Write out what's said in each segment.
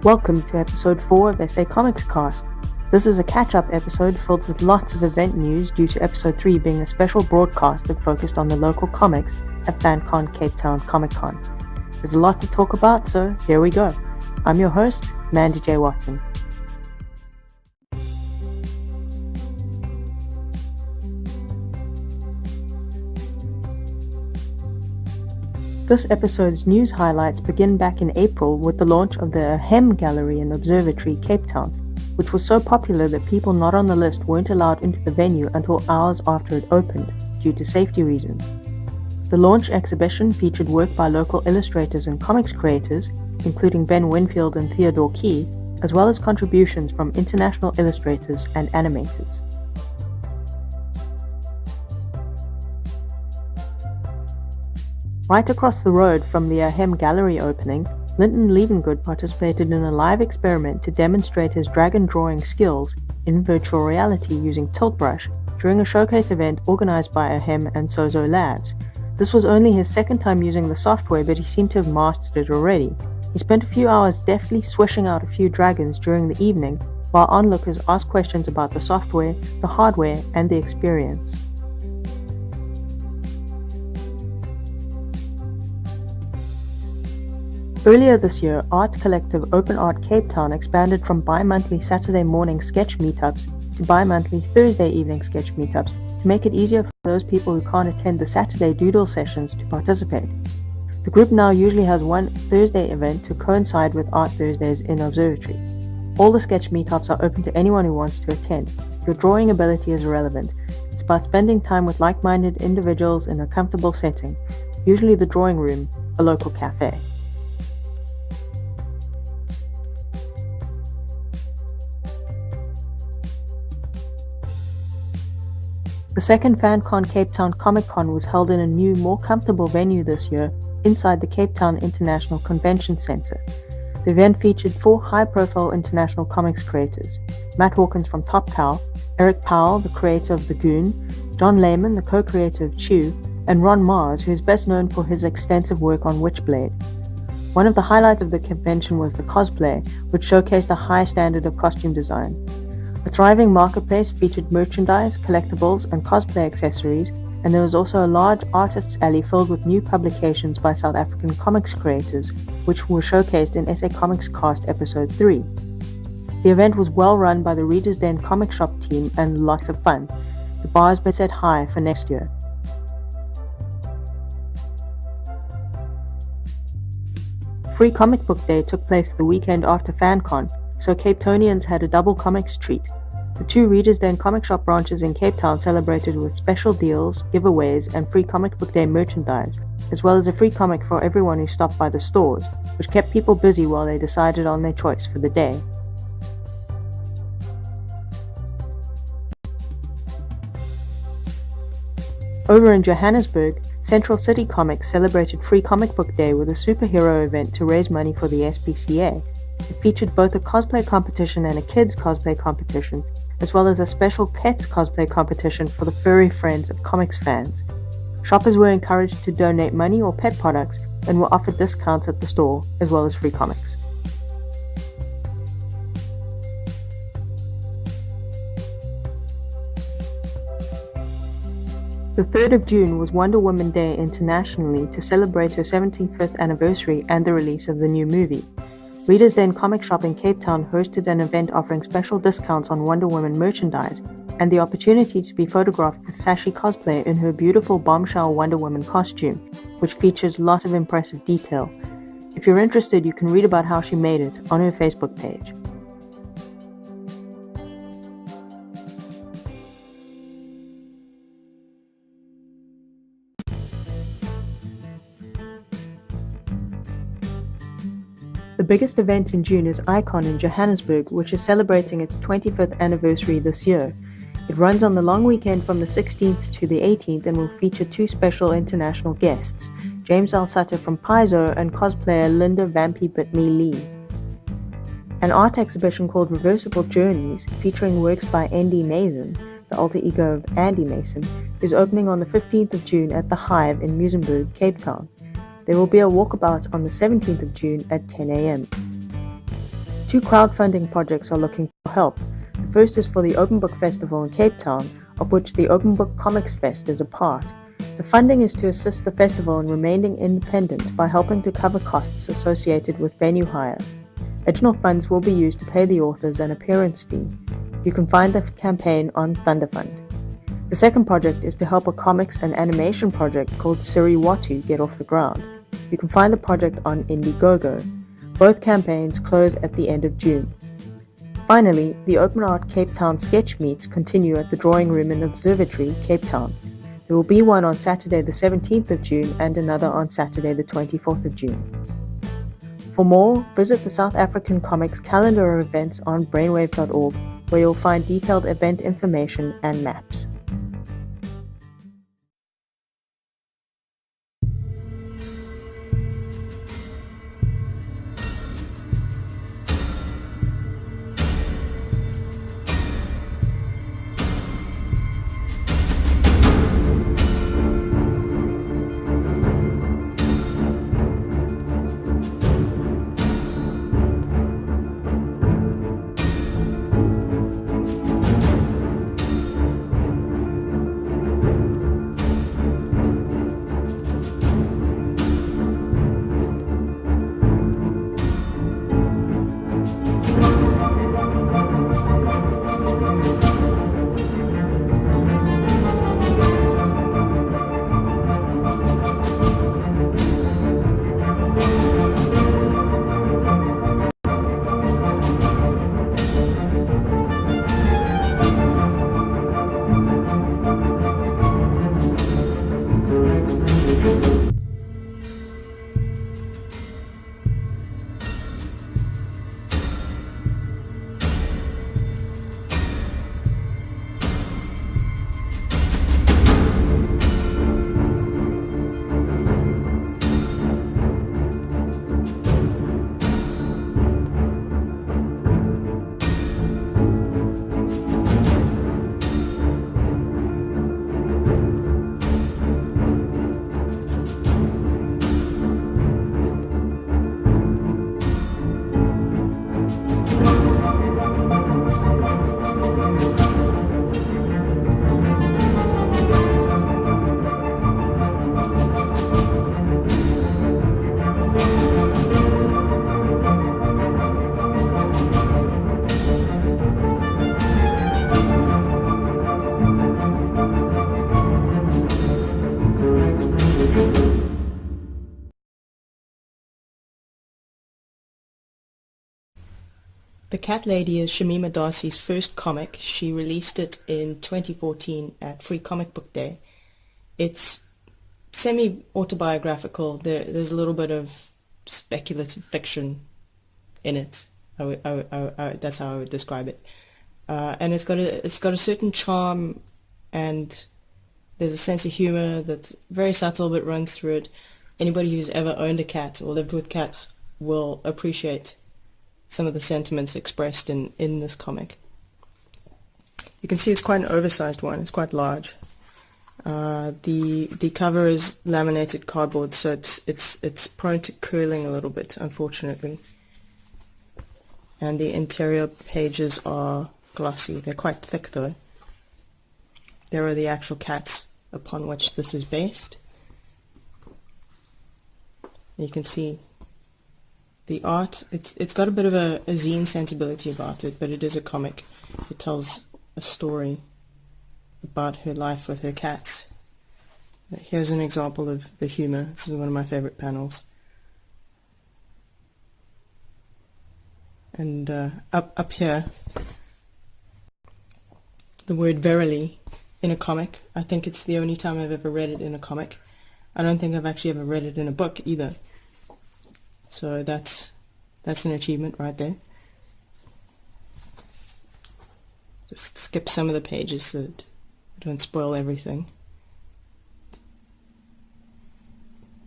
Welcome to episode 4 of Sacomics Cast. This is a catch-up episode filled with lots of event news due to episode 3 being a special broadcast that focused on the local comics at FanCon Cape Town Comic Con. There's a lot to talk about, so here we go. I'm your host, Mandy J. Watson. This episode's news highlights begin back in April with the launch of the Ahem Gallery and Observatory, Cape Town, which was so popular that people not on the list weren't allowed into the venue until hours after it opened, due to safety reasons. The launch exhibition featured work by local illustrators and comics creators, including Ben Winfield and Theodore Key, as well as contributions from international illustrators and animators. Right across the road from the Ahem Gallery opening, Lynton Levengood participated in a live experiment to demonstrate his dragon drawing skills in virtual reality using Tilt Brush during a showcase event organized by Ahem and Sozo Labs. This was only his second time using the software, but he seemed to have mastered it already. He spent a few hours deftly swishing out a few dragons during the evening, while onlookers asked questions about the software, the hardware, and the experience. Earlier this year, arts collective Open Art Cape Town expanded from bi-monthly Saturday morning sketch meetups to bi-monthly Thursday evening sketch meetups to make it easier for those people who can't attend the Saturday doodle sessions to participate. The group now usually has one Thursday event to coincide with Art Thursdays in Observatory. All the sketch meetups are open to anyone who wants to attend. Your drawing ability is irrelevant. It's about spending time with like-minded individuals in a comfortable setting, usually the drawing room, a local cafe. The second FanCon Cape Town Comic Con was held in a new, more comfortable venue this year, inside the Cape Town International Convention Center. The event featured 4 high-profile international comics creators: Matt Hawkins from Top Cow, Eric Powell, the creator of The Goon, Don Layman, the co-creator of Chew, and Ron Mars, who is best known for his extensive work on Witchblade. One of the highlights of the convention was the cosplay, which showcased a high standard of costume design. A thriving marketplace featured merchandise, collectibles, and cosplay accessories, and there was also a large artists' alley filled with new publications by South African comics creators, which were showcased in SA Comics Cast Episode 3. The event was well run by the Reader's Den Comic Shop team and lots of fun. The bar has been set high for next year. Free Comic Book Day took place the weekend after FanCon, so Cape Townians had a double comics treat. The 2 Reader's Den comic shop branches in Cape Town celebrated with special deals, giveaways, and free Comic Book Day merchandise, as well as a free comic for everyone who stopped by the stores, which kept people busy while they decided on their choice for the day. Over in Johannesburg, Central City Comics celebrated Free Comic Book Day with a superhero event to raise money for the SPCA. It featured both a cosplay competition and a kids cosplay competition, as well as a special pets cosplay competition for the furry friends of comics fans. Shoppers were encouraged to donate money or pet products and were offered discounts at the store, as well as free comics. The 3rd of June was Wonder Woman Day internationally to celebrate her 75th anniversary and the release of the new movie. Reader's Den Comic Shop in Cape Town hosted an event offering special discounts on Wonder Woman merchandise and the opportunity to be photographed with Sashi cosplay in her beautiful bombshell Wonder Woman costume, which features lots of impressive detail. If you're interested, you can read about how she made it on her Facebook page. The biggest event in June is Icon in Johannesburg, which is celebrating its 25th anniversary this year. It runs on the long weekend from the 16th to the 18th and will feature 2 special international guests, James L. Sutter from Paizo and cosplayer Linda Vampy Bitme Lee. An art exhibition called Reversible Journeys, featuring works by Andy Mason, the alter ego of Andy Mason, is opening on the 15th of June at the Hive in Muizenberg, Cape Town. There will be a walkabout on the 17th of June at 10 a.m. 2 crowdfunding projects are looking for help. The first is for the Open Book Festival in Cape Town, of which the Open Book Comics Fest is a part. The funding is to assist the festival in remaining independent by helping to cover costs associated with venue hire. Additional funds will be used to pay the authors an appearance fee. You can find the campaign on Thunderfund. The second project is to help a comics and animation project called Siriwatu get off the ground. You can find the project on Indiegogo. Both campaigns close at the end of June. Finally, the Open Art Cape Town sketch meets continue at the Drawing Room in Observatory, Cape Town. There will be one on Saturday the 17th of June and another on Saturday the 24th of June. For more, visit the South African Comics calendar of events on brainwavez.org, where you'll find detailed event information and maps. The Cat Lady is Shameema Dharsey's first comic. She released it in 2014 at Free Comic Book Day. It's semi-autobiographical. There's a little bit of speculative fiction in it. That's how I would describe it. And it's got a certain charm, and there's a sense of humor that's very subtle but runs through it. Anybody who's ever owned a cat or lived with cats will appreciate some of the sentiments expressed in this comic. You can see it's quite an oversized one. It's quite large. The cover is laminated cardboard, so it's prone to curling a little bit, unfortunately. And the interior pages are glossy. They're quite thick, though. There are the actual cats upon which this is based. You can see the art. It's got a bit of a zine sensibility about it, but it is a comic. It tells a story about her life with her cats. Here's an example of the humor. This is one of my favorite panels. And up here, the word verily in a comic. I think it's the only time I've ever read it in a comic. I don't think I've actually ever read it in a book either. So that's an achievement right there. Just skip some of the pages so that I don't spoil everything.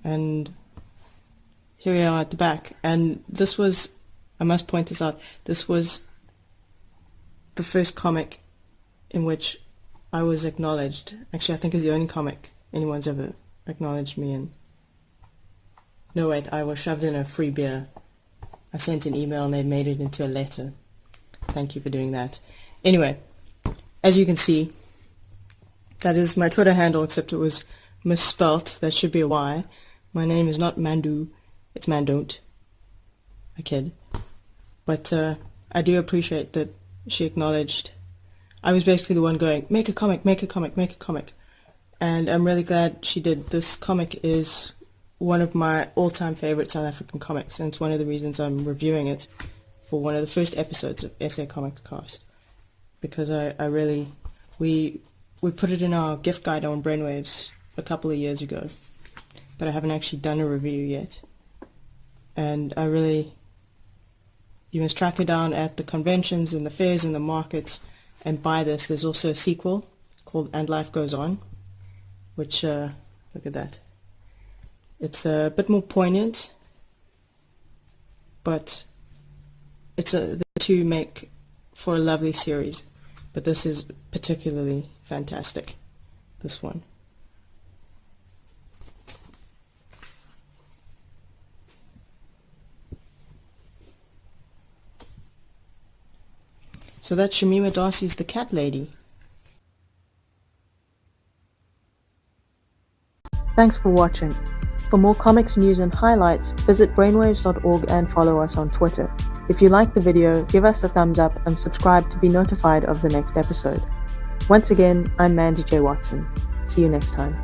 And here we are at the back. And this was, I must point this out, this was the first comic in which I was acknowledged. Actually, I think it's the only comic anyone's ever acknowledged me in. No, wait, I was shoved in a free beer. I sent an email and they made it into a letter. Thank you for doing that. Anyway, as you can see, that is my Twitter handle, except it was misspelt. That should be a Y. My name is not Mandu, it's Mandon't. I kid. But I do appreciate that she acknowledged. I was basically the one going, make a comic, make a comic, make a comic. And I'm really glad she did. This comic is one of my all-time favorite South African comics, and it's one of the reasons I'm reviewing it for one of the first episodes of SA Comics Cast. Because I really, we put it in our gift guide on Brainwaves a couple of years ago, but I haven't actually done a review yet. And I really, you must track her down at the conventions and the fairs and the markets and buy this. There's also a sequel called And Life Goes On, which, look at that. It's a bit more poignant, but the two make for a lovely series. But this is particularly fantastic, this one. So that's Shameema Dharsey's The Cat Lady. Thanks for watching. For more comics news and highlights, visit brainwavez.org and follow us on Twitter. If you liked the video, give us a thumbs up and subscribe to be notified of the next episode. Once again, I'm Mandy J. Watson. See you next time.